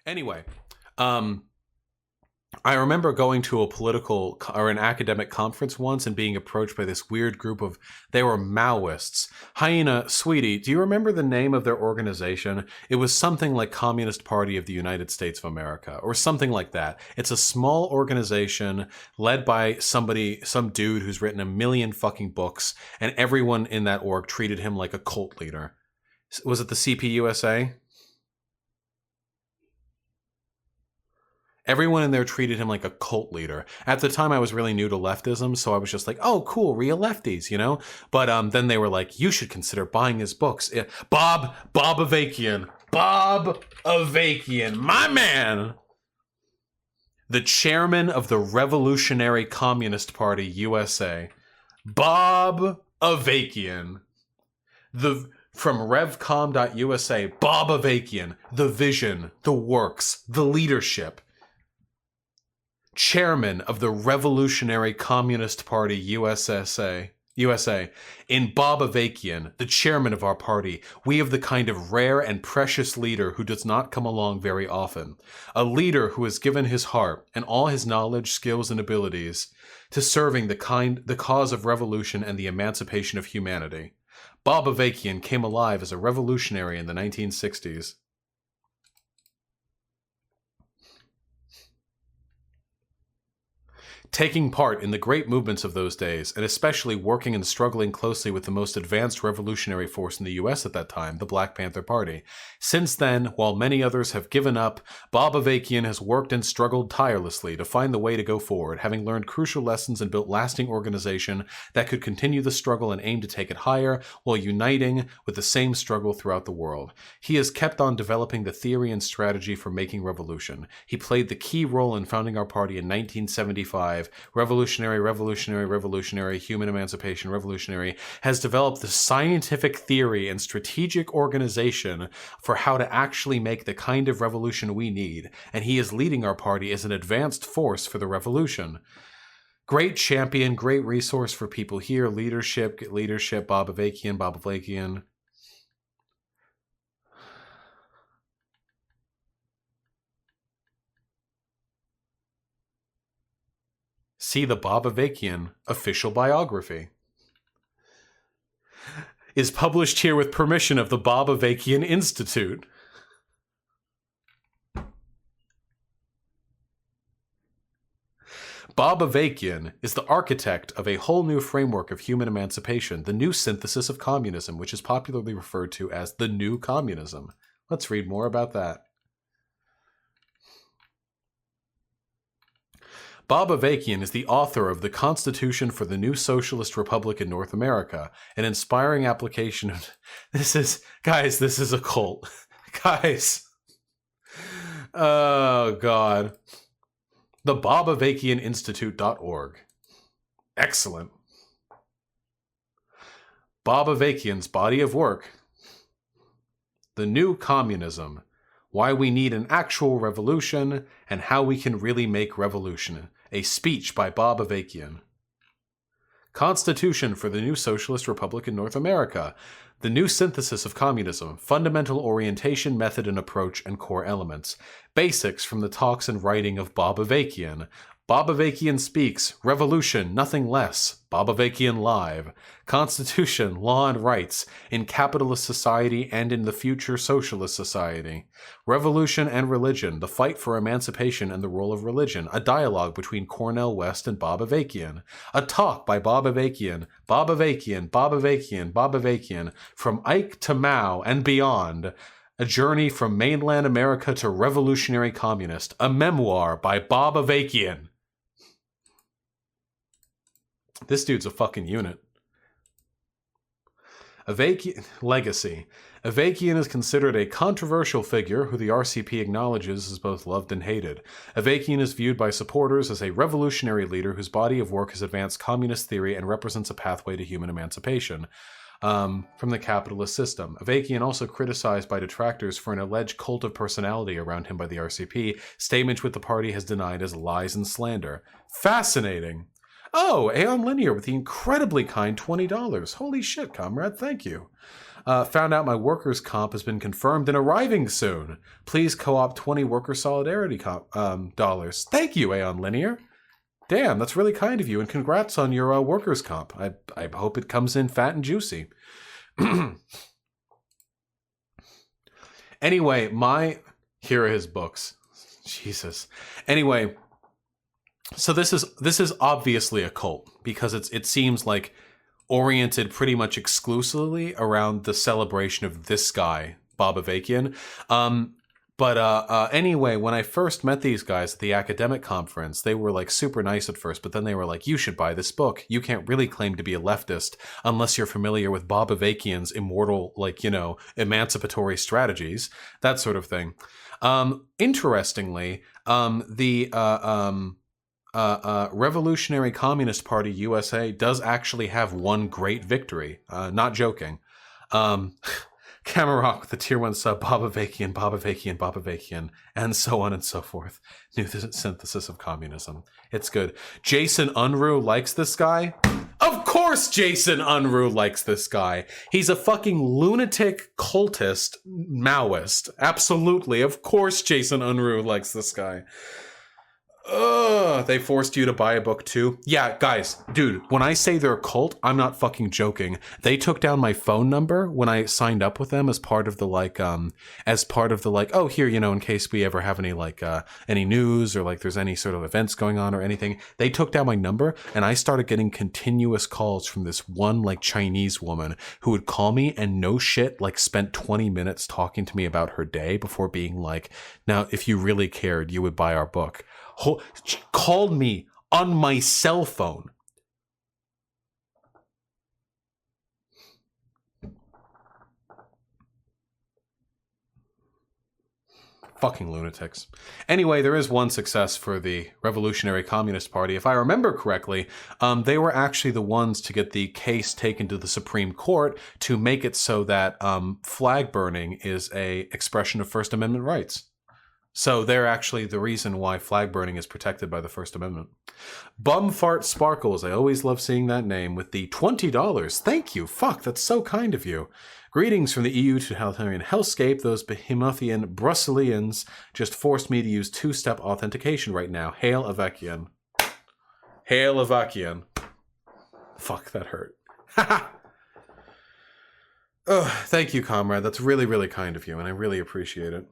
Anyway, um, I remember going to a political or an academic conference once and being approached by this weird group of, they were Maoists. Hyena, sweetie, do you remember the name of their organization? It was something like Communist Party of the United States of America or something like that. It's a small organization led by some dude who's written a million fucking books, and everyone in that org treated him like a cult leader. Was it the CPUSA? Everyone in there treated him like a cult leader. At the time, I was really new to leftism, so I was just like, oh, cool, real lefties, you know? But then they were like, you should consider buying his books. Bob Avakian, my man! The chairman of the Revolutionary Communist Party, USA. Bob Avakian. From revcom.usa, Bob Avakian. The vision, the works, the leadership. Chairman of the Revolutionary Communist Party USA. In Bob Avakian, the chairman of our party, we have the kind of rare and precious leader who does not come along very often. A leader who has given his heart and all his knowledge, skills, and abilities to serving the cause of revolution and the emancipation of humanity. Bob Avakian came alive as a revolutionary in the 1960s. Taking part in the great movements of those days, and especially working and struggling closely with the most advanced revolutionary force in the US at that time, the Black Panther Party. Since then, while many others have given up, Bob Avakian has worked and struggled tirelessly to find the way to go forward, having learned crucial lessons and built lasting organization that could continue the struggle and aim to take it higher, while uniting with the same struggle throughout the world. He has kept on developing the theory and strategy for making revolution. He played the key role in founding our party in 1975. Revolutionary, human emancipation, revolutionary, has developed the scientific theory and strategic organization for how to actually make the kind of revolution we need, and he is leading our party as an advanced force for the revolution. Great champion, great resource for people here, leadership, Bob Avakian. See the Bob Avakian official biography. Is published here with permission of the Bob Avakian Institute. Bob Avakian is the architect of a whole new framework of human emancipation, the new synthesis of communism, which is popularly referred to as the new communism. Let's read more about that. Bob Avakian is the author of the Constitution for the New Socialist Republic in North America, an inspiring application of... This is a cult. Guys. Oh, God. The BobAvakianInstitute.org. Excellent. Bob Avakian's body of work. The New Communism. Why we need an actual revolution and how we can really make revolution. A speech by Bob Avakian. Constitution for the New Socialist Republic in North America. The new synthesis of communism. Fundamental orientation, method and approach, and core elements. Basics from the talks and writing of Bob Avakian. Bob Avakian speaks. Revolution, nothing less. Bob Avakian live. Constitution, law and rights, in capitalist society and in the future socialist society. Revolution and religion, the fight for emancipation and the role of religion. A dialogue between Cornel West and Bob Avakian. A talk by Bob Avakian. Bob Avakian, from Ike to Mao and beyond. A journey from mainland America to revolutionary communist. A memoir by Bob Avakian. This dude's a fucking unit. Avakian legacy. Avakian is considered a controversial figure who the RCP acknowledges is both loved and hated. Avakian is viewed by supporters as a revolutionary leader whose body of work has advanced communist theory and represents a pathway to human emancipation from the capitalist system. Avakian also criticized by detractors for an alleged cult of personality around him by the RCP, statements which the party has denied as lies and slander. Fascinating. Oh, Aeon Linear with the incredibly kind $20. Holy shit, comrade, thank you. Found out my workers' comp has been confirmed and arriving soon. Please co-op 20 worker solidarity dollars. Thank you, Aeon Linear. Damn, that's really kind of you, and congrats on your workers' comp. I hope it comes in fat and juicy. Anyway, here are his books. Jesus. Anyway, so this is obviously a cult because it seems like oriented pretty much exclusively around the celebration of this guy, Bob Avakian. Anyway, when I first met these guys at the academic conference, they were like super nice at first, but then they were like, you should buy this book. You can't really claim to be a leftist unless you're familiar with Bob Avakian's immortal, emancipatory strategies, that sort of thing. Interestingly, the Revolutionary Communist Party USA does actually have one great victory. Not joking. Camerock with the tier 1 sub, Bob Avakian, and so on and so forth. New synthesis of communism. It's good. Jason Unruh likes this guy? Of course Jason Unruh likes this guy. He's a fucking lunatic cultist Maoist. Absolutely. Of course Jason Unruh likes this guy. They forced you to buy a book too? Yeah, guys, dude, when I say they're a cult, I'm not fucking joking. They took down my phone number when I signed up with them as part of the oh, here, in case we ever have any news or there's any sort of events going on or anything. They took down my number and I started getting continuous calls from this one Chinese woman who would call me and no shit, spent 20 minutes talking to me about her day before being like, now, if you really cared, you would buy our book. She called me on my cell phone. Fucking lunatics. Anyway, there is one success for the Revolutionary Communist Party. If I remember correctly, they were actually the ones to get the case taken to the Supreme Court to make it so that flag burning is a expression of First Amendment rights. So they're actually the reason why flag burning is protected by the First Amendment. Bumfart Sparkles, I always love seeing that name, with the $20. Thank you. Fuck, that's so kind of you. Greetings from the EU totalitarian hellscape. Those Behemothian Brusselians just forced me to use two-step authentication right now. Hail Avakian. Hail Avakian. Fuck, that hurt. Haha. Thank you, comrade. That's really, really kind of you, and I really appreciate it.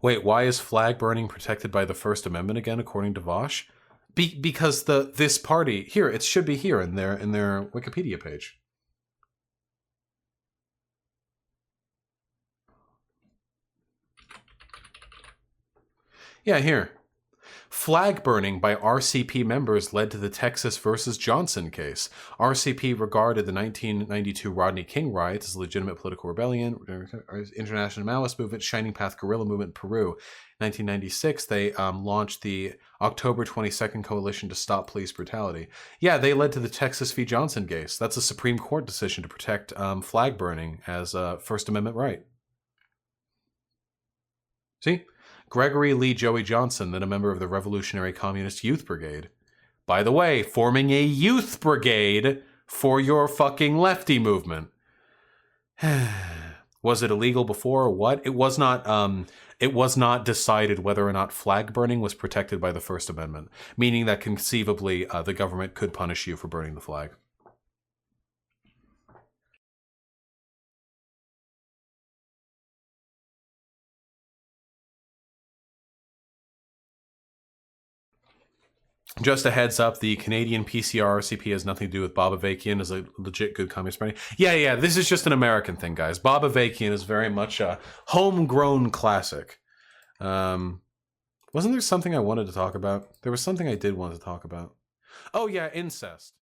Wait, why is flag burning protected by the First Amendment again, according to Vosh? Because this party here, it should be here in their Wikipedia page. Yeah, here. Flag burning by RCP members led to the Texas versus Johnson case. RCP regarded the 1992 Rodney King riots as a legitimate political rebellion. International Maoist movement, Shining Path guerrilla movement in Peru. 1996, they launched the October 22nd Coalition to Stop Police Brutality. Yeah, they led to the Texas v. Johnson case. That's a Supreme Court decision to protect flag burning as a First Amendment right. See? Gregory Lee Joey Johnson, then a member of the Revolutionary Communist Youth Brigade. By the way, forming a youth brigade for your fucking lefty movement. Was it illegal before or what? It was not decided whether or not flag burning was protected by the First Amendment, meaning that conceivably the government could punish you for burning the flag. Just a heads up, the Canadian PCR RCP has nothing to do with Bob Avakian as a legit good communist party. Yeah, this is just an American thing, guys. Bob Avakian is very much a homegrown classic. Wasn't there something I wanted to talk about? There was something I did want to talk about. Oh yeah, incest.